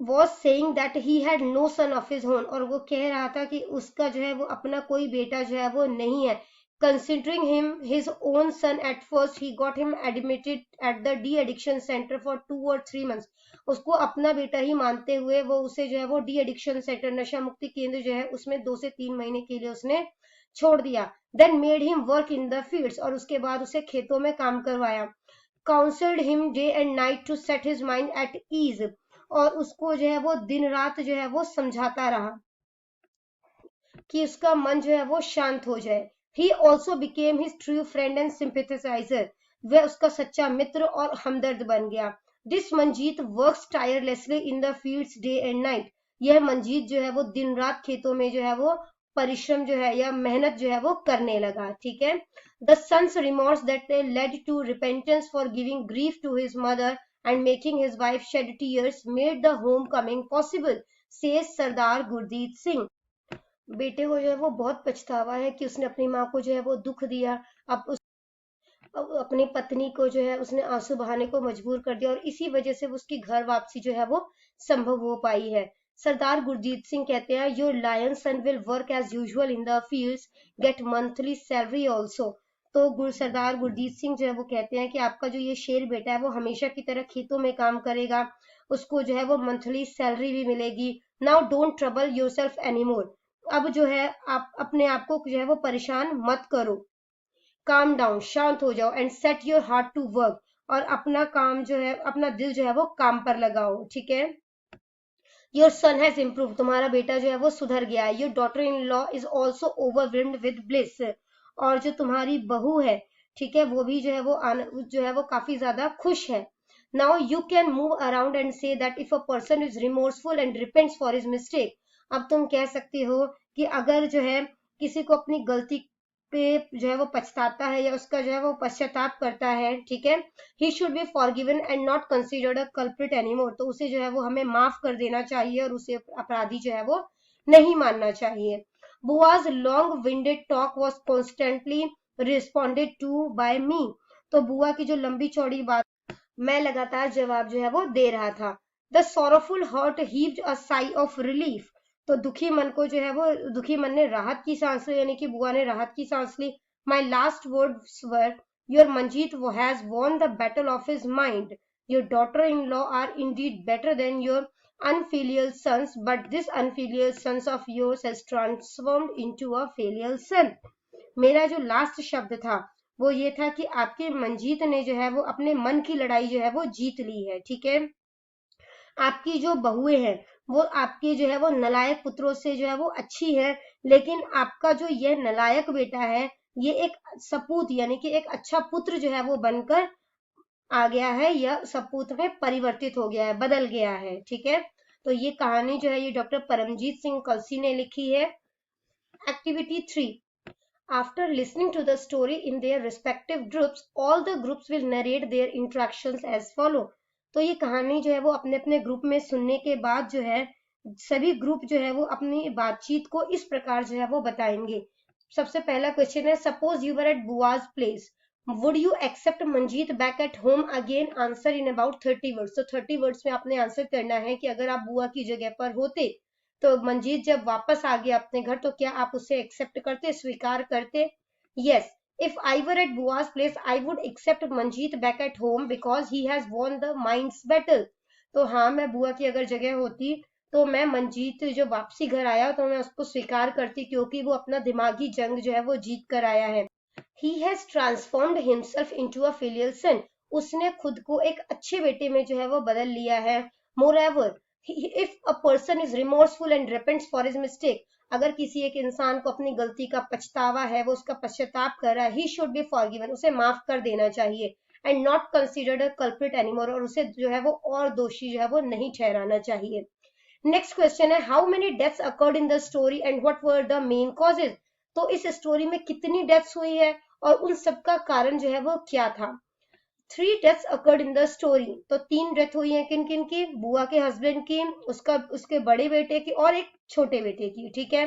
was saying that he had no son of his own। और वो कह रहा था कि उसका जो है वो अपना कोई बेटा जो है वो नहीं है। Considering him his own son at first, he got him admitted at the de-addiction center for 2 or 3 months। उसको अपना बेटा ही मानते हुए वो उसे जो है वो डी एडिक्शन सेंटर, नशा मुक्ति केंद्र जो है उसमें 2 से 3 महीने के लिए उसने छोड़ दिया। Then made him work in the fields। और उसके बाद उसे खेतों में काम करवाया। Counseled him day and night to set his mind at ease। और उसको जो है वो दिन रात जो है वो समझाता रहा कि उसका मन जो है वो शांत हो जाए। He also became his true friend and sympathizer। वह उसका सच्चा मित्र और हमदर्द बन गया। This Manjeet works tirelessly in the fields day and night। यह मंजीत जो है वो दिन रात खेतों में जो है वो परिश्रम जो है या मेहनत जो है वो करने लगा। ठीक है, The son's remorse that led to repentance for giving grief to his mother and making his wife shed tears made the homecoming possible, says सरदार गुरदीत सिंह। बेटे को जो है वो बहुत पछतावा है कि उसने अपनी माँ को जो है वो दुख दिया। अब अपनी पत्नी को जो है उसने आंसू बहाने को मजबूर कर दिया और इसी वजह से उसकी घर वापसी जो है वो संभव हो पाई है। सरदार गुरजीत सिंह कहते हैं, your lion son will work as usual in the fields, get monthly salary also. तो सरदार गुरजीत सिंह जो है वो कहते हैं कि आपका जो ये शेर बेटा है वो हमेशा की तरह खेतों में काम करेगा, उसको जो है वो मंथली सैलरी भी मिलेगी। Now don't trouble your self anymore. अब जो है आप अपने आप को जो है वो परेशान मत करो। काम डाउन, शांत हो जाओ। And set your heart to work. और अपना काम जो है, अपना दिल जो है वो काम पर लगाओ। ठीक है, योर सन हैज इम्प्रूव। तुम्हारा बेटा जो है वो सुधर गया है। Your daughter in law is also overwhelmed with bliss. और जो तुम्हारी बहू है, ठीक है, वो भी जो है वो काफी ज्यादा खुश है। Now you can move around and say that if a person is remorseful and repents for his mistake. अब तुम कह सकते हो कि अगर जो है किसी को अपनी गलती पे जो है वो पछताता है या उसका जो है वो पश्चाताप करता है, ठीक है, he should be forgiven and not considered a culprit anymore. तो उसे जो है वो हमें माफ कर देना चाहिए और उसे अपराधी जो है वो नहीं मानना चाहिए। Bua's long winded talk was constantly responded to by me. तो बुआ की जो लंबी चौड़ी बात मैं लगातार जवाब जो है वो दे रहा था। The sorrowful heart heaved a sigh of relief. तो दुखी मन को जो है वो, दुखी मन ने राहत की सांस ली, यानी कि बुआ ने राहत की सांस ली। My last words were, your Manjeet has won the battle of his mind. Your daughter in law are indeed better than your unfilial sons, but this unfilial sons of yours has transformed into a filial son। मेरा जो last शब्द था वो ये था कि आपके मंजीत ने जो है वो अपने मन की लड़ाई जो है वो जीत ली है। ठीक है, आपकी जो बहुएं हैं वो आपके जो है वो नलायक पुत्रों से जो है वो अच्छी है, लेकिन आपका जो ये नलायक बेटा है ये एक सपूत यानी कि एक अच्छा पुत्र जो है वो बनकर आ गया है या सपूत में परिवर्तित हो गया है, बदल गया है। ठीक है, तो ये कहानी जो है ये डॉक्टर परमजीत सिंह कलसी ने लिखी है। Activity 3, after listening to the story in their respective groups, all the groups will narrate their interactions as follow। तो ये कहानी जो है वो अपने अपने ग्रुप में सुनने के बाद जो है सभी ग्रुप जो है वो अपनी बातचीत को इस प्रकार जो है वो बताएंगे। सबसे पहला क्वेश्चन है, suppose you were at bua's place, would you accept Manjeet back at home again? Answer in about 30 words. तो 30 वर्ड्स में आपने आंसर करना है कि अगर आप बुआ की जगह पर होते तो मंजीत जब वापस आ गया अपने घर तो क्या आप उसे एक्सेप्ट करते, स्वीकार करते? Yes, if I were at bua's place I would accept Manjeet back at home because he has won the mind's battle. तो हाँ, मैं बुआ की अगर जगह होती तो मैं मंजीत जो वापसी घर आया तो मैं उसको स्वीकार करती, क्योंकि वो अपना दिमागी जंग जो है वो जीत कर आया है। He has transformed himself into a filial son। उसने खुद को एक अच्छे बेटे में जो है वो बदल लिया है। Moreover, if a person is remorseful and repents for his mistake, अगर किसी एक इंसान को अपनी गलती का पछतावा है, वो उसका पश्चाताप कर रहा है, ही शुड बी फॉरगिवन, उसे माफ कर देना चाहिए, and not considered a culprit anymore, और उसे जो है वो और दोषी जो है वो नहीं ठहराना चाहिए। नेक्स्ट क्वेश्चन है how many deaths occurred in the story and what were the main causes. तो इस स्टोरी में कितनी डेथ्स हुई है और उन सबका कारण जो है वो क्या था। 3 deaths occurred in the story, तो 3 डेथ हुई है किन किन की, बुआ के हस्बैंड की, उसके बड़े बेटे की और एक छोटे बेटे की, ठीक है।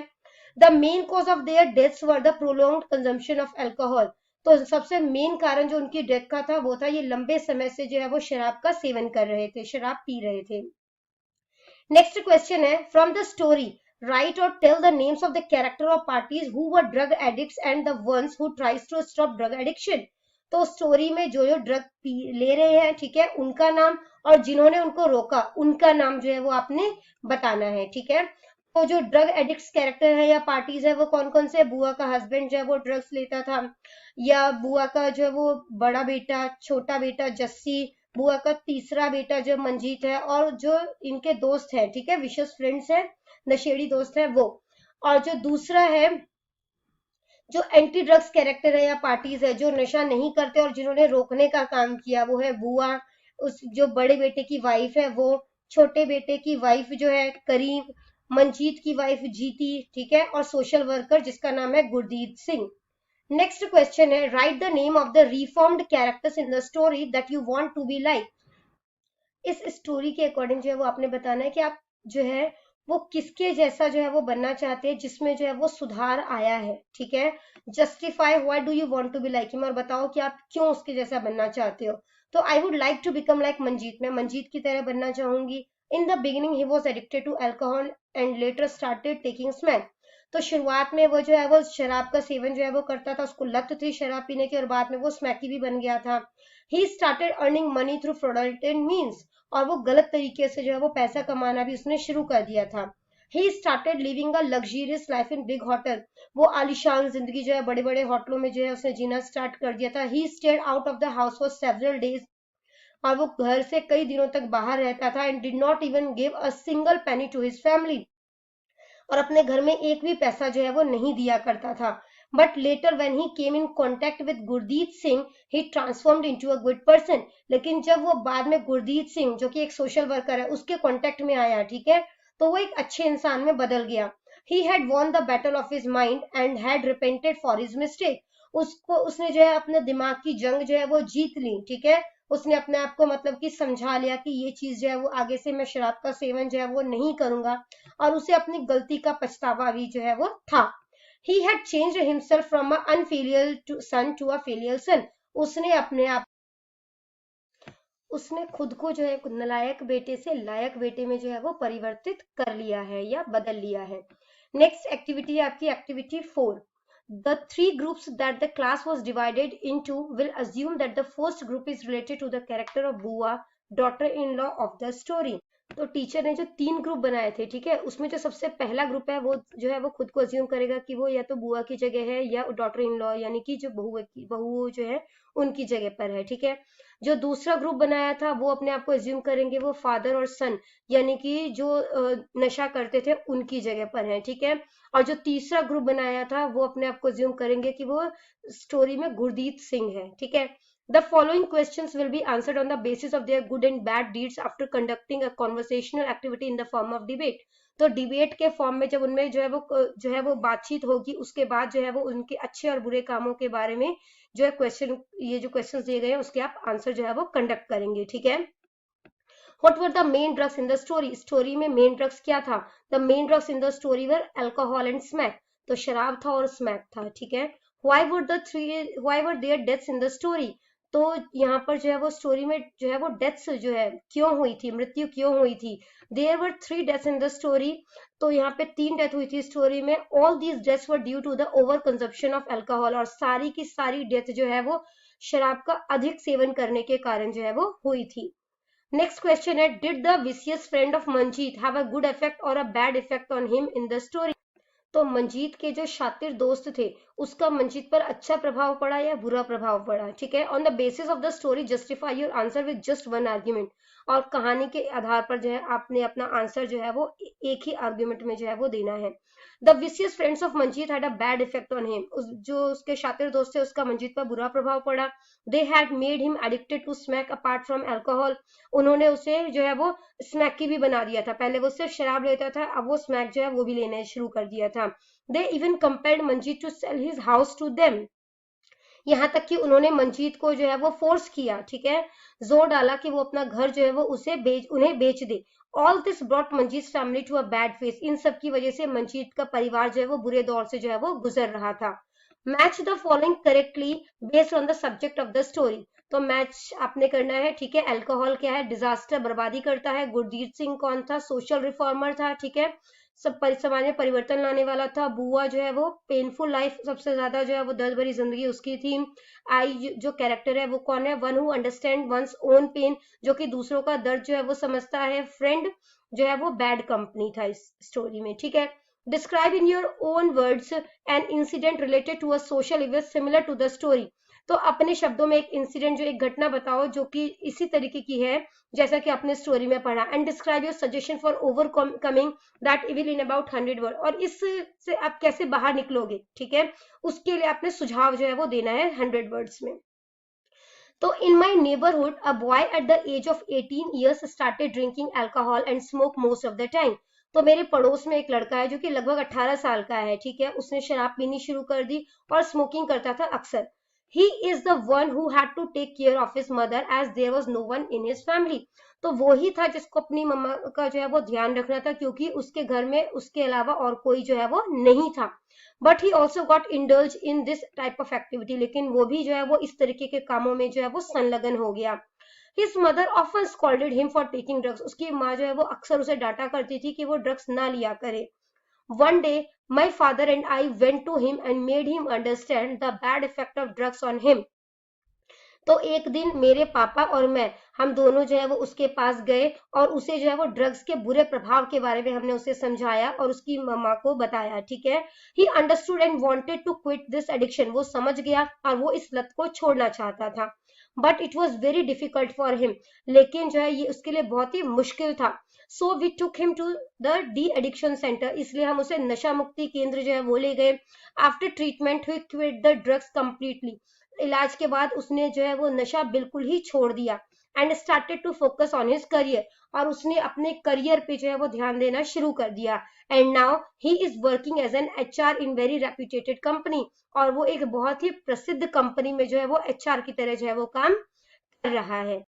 The main cause of their deaths were the prolonged consumption of alcohol, तो सबसे मेन कारण जो उनकी डेथ का था वो था ये लंबे समय से जो है वो शराब का सेवन कर रहे थे, शराब पी रहे थे। नेक्स्ट क्वेश्चन है फ्रॉम द स्टोरी राइट और tell the names of the character of parties who were drug addicts and the ones who tries to stop drug addiction. तो स्टोरी में जो जो ड्रग ले रहे हैं, ठीक है, उनका नाम, और जिन्होंने उनको रोका उनका नाम जो है वो आपने बताना है, ठीक है। तो जो ड्रग एडिक्ट्स कैरेक्टर है या पार्टीज है वो कौन कौन से, बुआ का हस्बैंड जो है वो ड्रग्स लेता था, या बुआ का जो है वो बड़ा बेटा, छोटा बेटा जस्सी, बुआ का तीसरा बेटा जो मंजीत है, और जो इनके दोस्त हैं, ठीक है, विशेष फ्रेंड्स हैं, नशेड़ी दोस्त हैं वो। और जो दूसरा है जो एंटी ड्रग्स कैरेक्टर है या पार्टीज है जो नशा नहीं करते और जिन्होंने रोकने का काम किया, वो है बुआ, उस जो बड़े बेटे की वाइफ है वो, छोटे बेटे की वाइफ जो है करीम, मंजीत की वाइफ जीती, ठीक है, और सोशल वर्कर जिसका नाम है गुरदीप सिंह। नेक्स्ट क्वेश्चन है write the name of the reformed characters in the story that you want to be like. इस स्टोरी के अकॉर्डिंग जो है वो आपने बताना है कि आप जो है वो किसके जैसा जो है वो बनना चाहते हैं जिसमें जो है वो सुधार आया है, ठीक है। Justify why do you want to be like him, और बताओ कि आप क्यों उसके जैसा बनना चाहते हो। तो I would like to become like Manjeet, मैं मंजीत की तरह बनना चाहूंगी। In the beginning he was addicted to alcohol and later started taking smack. तो शुरुआत में वो जो है वो शराब का सेवन जो है वो करता था, उसको लत थी शराब पीने की, और बाद में वो स्मैकी भी बन गया था। He started earning money through fraudulent means, और वो गलत तरीके से जो है वो पैसा कमाना भी उसने शुरू कर दिया था। He started living a luxurious life in big hotel, वो आलिशान जिंदगी जो है बड़े बड़े होटलों में जो है उसने जीना स्टार्ट कर दिया था। ही stayed out of the house for several days, और वो घर से कई दिनों तक बाहर रहता था। And did not even give a single penny to his family, और अपने घर में एक भी पैसा जो है वो नहीं दिया करता था। But later when he came in contact with Gurdeep Singh he transformed into a good person, लेकिन जब वो बाद में गुरदीप सिंह जो कि एक सोशल वर्कर है उसके कॉन्टेक्ट में आया, ठीक है, तो वो एक अच्छे इंसान में बदल गया। He had von the battle of his mind and had repented for his mistake, उसने जो है अपने दिमाग की जंग जो है वो जीत ली, ठीक है। उसने अपने आप को मतलब कि समझा लिया कि ये चीज जो है वो आगे से मैं शराब का सेवन जो है वो नहीं करूंगा, और उसे अपनी गलती का पछतावा भी जो है वो था। He had changed himself from an unfilial son to a filial son. उसने अपने आप उसने खुद को जो है नलायक बेटे से लायक बेटे में जो है वो परिवर्तित कर लिया है या बदल लिया है। नेक्स्ट एक्टिविटी है आपकी activity 4। The 3 groups that the class was divided into will assume that the first group is related to the character of Bua, daughter-in-law of the story. तो टीचर ने जो 3 ग्रुप बनाए थे, ठीक है, उसमें जो सबसे पहला ग्रुप है वो जो है वो खुद को अज्यूम करेगा कि वो या तो बुआ की जगह है या डॉटर इन लॉ यानी कि जो बहू जो है उनकी जगह पर है, ठीक है। जो दूसरा ग्रुप बनाया था वो अपने आप को अज्यूम करेंगे वो फादर और सन यानी कि जो नशा करते थे उनकी जगह पर है, ठीक है। और जो तीसरा ग्रुप बनाया था वो अपने आप को अज्यूम करेंगे कि वो स्टोरी में गुरदीप सिंह है, ठीक है। The following questions will be answered on the basis of their good and bad deeds after conducting a conversational activity in the form of debate. तो डिबेट के फॉर्म में जब उनमें जो है वो बातचीत होगी उसके बाद जो है वो उनके अच्छे और बुरे कामों के बारे में जो है ये जो क्वेश्चंस दिए गए हैं उसके आप आंसर जो है वो कंडक्ट करेंगे, ठीक है। What were the main drugs in the story? Story में मेन ड्रग्स क्या था? The main drugs in the story were alcohol and smack. तो शराब था और स्मैक था, ठीक है। Why were there deaths in the story? तो यहाँ पर जो है वो स्टोरी में जो है वो डेथ्स जो है क्यों हुई थी, मृत्यु क्यों हुई थी। There were 3 deaths in the story, तो यहाँ पे 3 डेथ हुई थी स्टोरी में। All these deaths were due to the over consumption of alcohol, और सारी की सारी डेथ जो है वो शराब का अधिक सेवन करने के कारण जो है वो हुई थी। नेक्स्ट क्वेश्चन है did the vicious friend of Manjeet have a good effect और a bad effect on him in the story. तो मंजीत के जो शातिर दोस्त थे उसका मंजीत पर अच्छा प्रभाव पड़ा या बुरा प्रभाव पड़ा, ठीक है। On the basis of the story justify your answer with just one argument, और कहानी के आधार पर जो है आपने अपना आंसर जो है वो एक ही आर्ग्यूमेंट में जो है वो देना है। The vicious friends of Manjeet had a bad effect on him, जो उसके शातिर दोस्त थे उसका मंजीत पर बुरा प्रभाव पड़ा। They had made him addicted to smack apart from alcohol, उन्होंने उसे जो है वो स्मैक की भी बना दिया था, पहले वो सिर्फ शराब लेता था, अब वो स्मैक जो है वो भी लेना शुरू कर दिया था। They even compelled Manjeet to sell his house to them, यहाँ तक कि उन्होंने मंजीत को जो है वो फोर्स किया, ठीक है, जोर डाला कि वो अपना घर जो है वो उन्हें बेच दे। All this brought Manjeet family to a bad phase, इन सब की वजह से मंजीत का परिवार जो है वो बुरे दौर से जो है वो गुजर रहा था। Match the following correctly based on the subject of the story, तो मैच आपने करना है, ठीक है। अल्कोहल क्या है? डिजास्टर, बर्बादी करता है। गुरजीत सिंह कौन था? सोशल रिफॉर्मर था, ठीक है, समाज में परिवर्तन लाने वाला था। बुआ जो है वो पेनफुल लाइफ, सबसे ज्यादा जो है वो दर्द भरी जिंदगी उसकी थी। आई जो कैरेक्टर है वो कौन है? One who understand one's own pain, जो कि दूसरों का दर्द जो है वो समझता है। फ्रेंड जो है वो बैड कंपनी था इस स्टोरी में, ठीक है। Describe in your own words an incident related to a social event similar to the story, तो अपने शब्दों में एक इंसिडेंट, जो एक घटना बताओ जो कि इसी तरीके की है जैसा कि आपने स्टोरी में पढ़ा। And describe your suggestion for overcoming that evil in about 100 word, और इससे आप कैसे बाहर निकलोगे, ठीक है, उसके लिए आपने सुझाव जो है वो देना है 100 वर्ड्स में। तो in my neighbourhood a boy at the age of 18 years started drinking alcohol and smoke most of the time, तो मेरे पड़ोस में एक लड़का है जो कि लगभग 18 साल का है, ठीक है, उसने शराब पीनी शुरू कर दी और स्मोकिंग करता था अक्सर। He is the one who had to take care of his mother as there was no one in his family, तो वो ही था जिसको अपनी मम्मा का जो है वो ध्यान रखना था, क्योंकि उसके घर में उसके अलावा और कोई जो है वो नहीं था। But he also got indulge in this type of activity, लेकिन वो भी जो है वो इस तरीके के कामों में जो है वो संलग्न हो गया। His mother often scolded him for taking drugs, उसकी माँ जो है वो अक्सर उसे डांटा करती थी कि वो ड्रग्स ना लिया करे। One day my father and I went to him and made him understand the bad effect of drugs on him, तो एक दिन मेरे पापा और मैं, हम दोनों जो है वो उसके पास गए और उसे जो है वो ड्रग्स के बुरे प्रभाव के बारे में हमने उसे समझाया और उसकी मम्मा को बताया, ठीक है। He understood and wanted to quit this addiction, वो समझ गया और वो इस लत को छोड़ना चाहता था। But it was very difficult for him, लेकिन जो है ये उसके लिए बहुत ही मुश्किल था। So we took him to the de addiction centre, इसलिए हम उसे नशा मुक्ति केंद्र जो है वो ले गए। After treatment he quit the drugs completely, इलाज के बाद उसने जो है वो नशा बिल्कुल ही छोड़ दिया। And started to focus on his career, और उसने अपने करियर पे जो है वो ध्यान देना शुरू कर दिया। And now he is working as an HR in very reputed company, और वो एक बहुत ही प्रसिद्ध कंपनी में जो है वो एचआर की तरह जो है वो काम कर रहा है।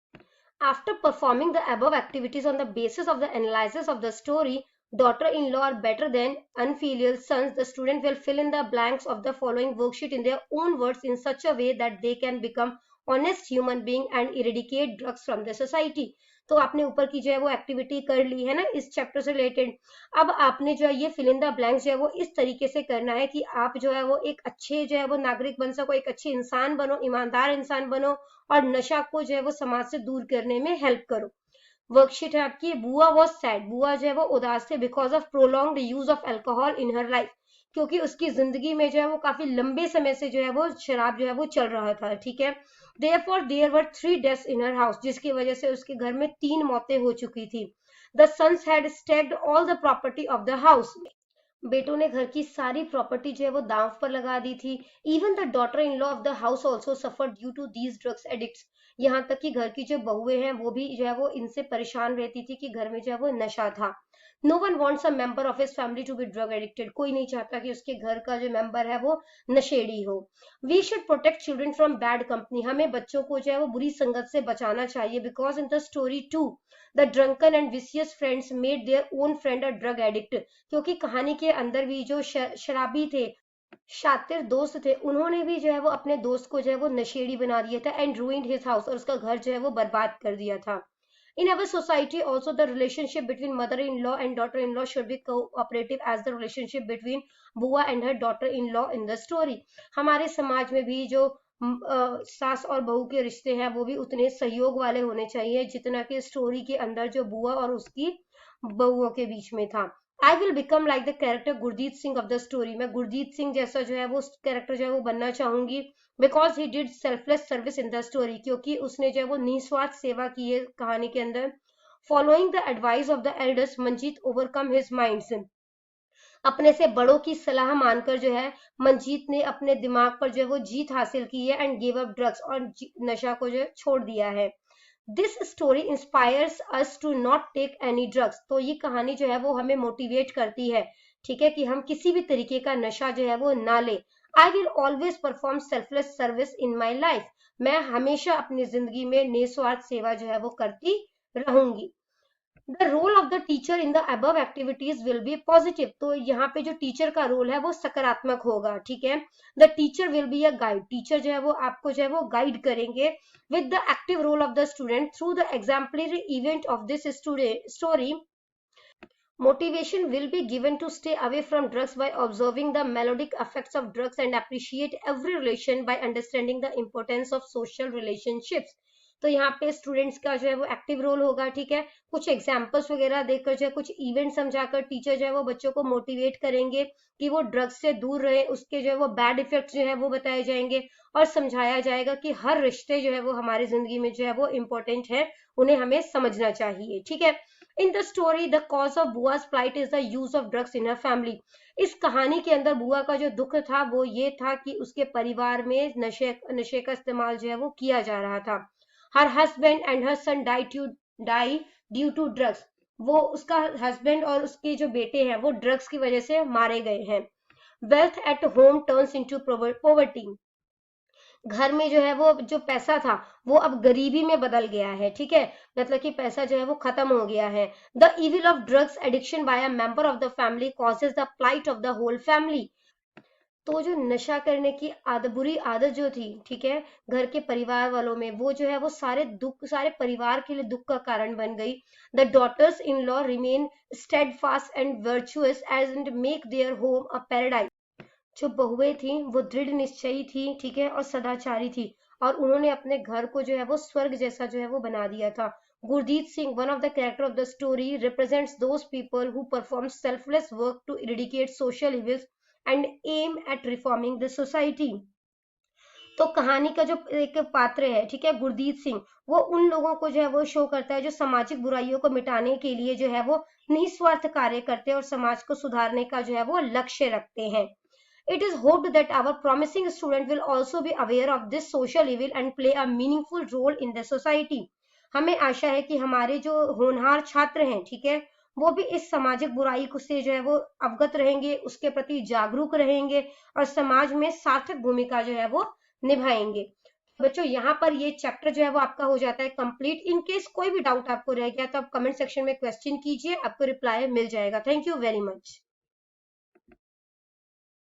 After performing the above activities on the basis of the analysis of the story, daughter-in-law are better than unfilial sons, the student will fill in the blanks of the following worksheet in their own words in such a way that they can become honest human being and eradicate drugs from the society. तो आपने ऊपर की जो है वो activity कर ली है ना इस चैप्टर से रिलेटेड। अब आपने जो है ये फिल इन द ब्लैंक्स जो है वो इस तरीके से करना है कि आप जो है वो एक अच्छे जो है वो नागरिक बन सको, एक अच्छे इंसान बनो, ईमानदार इंसान बनो, और नशा को जो है वो समाज से दूर करने में हेल्प करो। वर्कशीट है आपकी। बुआ वॉज सैड, बुआ जो है वो उदास थे because of prolonged use of alcohol in her life, क्योंकि उसकी जिंदगी में जो है वो काफी लंबे समय से जो है वो शराब जो है वो चल रहा था, ठीक है। Therefore there were 3 deaths in her house, जिसकी वजह से उसके घर में 3 मौतें हो चुकी थी। The sons had staked all the property of the house, बेटों ने घर की सारी प्रॉपर्टी जो है वो दांव पर लगा दी थी। Even the daughter in law of the house also suffer due to these drugs addicts, यहाँ तक कि घर की जो बहुएं हैं वो भी जो है वो इनसे परेशान रहती थी कि घर में जो है वो नशा था। No one wants a member of his family to be drug addicted, कोई नहीं चाहता कि उसके घर का जो मेंबर है वो नशेड़ी हो। We should protect children from bad company, हमें बच्चों को जो है वो बुरी संगत से बचाना चाहिए। Because in the story two the drunken and vicious friends made their own friend a drug addict, क्योंकि कहानी के अंदर भी जो शराबी थे, शातिर दोस्त थे, उन्होंने भी जो है वो अपने दोस्त को जो है वो नशेड़ी बना दिया था एंड रूइंड हिज हाउस, और उसका घर जो है वो बर्बाद कर दिया था। In our society also the relationship between mother-in-law and daughter-in-law should be cooperative as the relationship between बुआ and her daughter-in-law in the story, हमारे समाज में भी जो सास और बहू के रिश्ते हैं वो भी उतने सहयोग वाले होने चाहिए जितना कि स्टोरी के अंदर जो बुआ और उसकी बहुओं के बीच में था। I will become like the character Gurjeet Singh of the story, मैं गुरजीत सिंह जैसा जो है वो कैरेक्टर जो है वो बनना चाहूंगी, because he did selfless service in the story, क्योंकि उसने जो है वो निस्वार्थ सेवा की है कहानी के अंदर। Following the advice of the elders Manjeet overcome his minds, अपने से बड़ों की सलाह मानकर जो है मंजीत ने अपने दिमाग पर जो है वो जीत हासिल की है एंड गिव अप ड्रग्स, और नशा को जो है छोड़ दिया है। This story inspires us to not take any drugs, तो ये कहानी जो है वो हमें मोटिवेट करती है, ठीक है, कि हम किसी भी तरीके का नशा जो है वो ना ले। I will always perform selfless service in my life, मैं हमेशा अपनी जिंदगी में निस्वार्थ सेवा जो है वो करती रहूंगी। The role of the teacher in the above activities will be positive, तो यहाँ पे जो टीचर का रोल है वो सकारात्मक होगा, ठीक है। The teacher will be a guide, teacher जो है वो आपको जो है वो गाइड करेंगे with the active role of the student through the exemplary event of this story. Motivation will be given to stay away from drugs by observing the melodic effects of drugs and appreciate every relation by understanding the importance of social relationships. तो यहाँ पे students का जो है वो active role होगा, ठीक है, कुछ एग्जांपल्स वगैरह देकर जो है कुछ इवेंट समझाकर टीचर जो है वो बच्चों को मोटिवेट करेंगे कि वो ड्रग्स से दूर रहे, उसके जो है वो बैड इफेक्ट्स जो है वो बताए जाएंगे और समझाया जाएगा कि हर रिश्ते जो है वो हमारी जिंदगी में जो है वो इम्पोर्टेंट है, उन्हें हमें समझना चाहिए, ठीक है। In the story the cause of bua's flight is the use of drugs in her family, इस कहानी के अंदर बुआ का जो दुख था वो ये था कि उसके परिवार में नशे का इस्तेमाल जो है वो किया जा रहा था। Her husband and her son die due to drugs, वो उसका हस्बैंड और उसके जो बेटे हैं वो ड्रग्स की वजह से मारे गए हैं। Wealth at home turns into poverty, घर में जो है वो जो पैसा था वो अब गरीबी में बदल गया है, ठीक है, मतलब कि पैसा जो है वो खत्म हो गया है। The evil of drugs addiction by a member of the family causes the plight of the whole family, तो जो नशा करने की आदत, बुरी आदत जो थी, ठीक है, घर के परिवार वालों में, वो जो है वो सारे परिवार के लिए दुख का कारण बन गई। The daughters in law remain steadfast and virtuous and make their home a paradise, जो बहुएं थी वो दृढ़ निश्चयी थी, ठीक है, और सदाचारी थी, और उन्होंने अपने घर को जो है वो स्वर्ग जैसा जो है वो बना दिया था। Gurjeet Singh, one of the character of the story, represents those people who perform selfless work to eradicate social evils and aim at reforming the society. तो कहानी का जो एक पात्र है, ठीक है, गुरजीत सिंह, वो उन लोगों को जो है वो शो करता है जो सामाजिक बुराइयों को मिटाने के लिए जो है वो निस्वार्थ कार्य करते हैं और समाज को सुधारने का जो है वो लक्ष्य रखते हैं। It is hoped that our promising student will also be aware of this social evil and play a meaningful role in the society. हमें आशा है कि हमारे जो होनहार छात्र हैं, ठीक है, वो भी इस सामाजिक बुराई को से जो है वो अवगत रहेंगे, उसके प्रति जागरूक रहेंगे और समाज में सार्थक भूमिका जो है वो निभाएंगे। बच्चों, यहाँ पर ये चैप्टर जो है वो आपका हो जाता है कंप्लीट। इन केस कोई भी डाउट आपको रह गया तो आप कमेंट सेक्शन में क्वेश्चन कीजिए, आपको रिप्लाई मिल जाएगा। Thank you very much.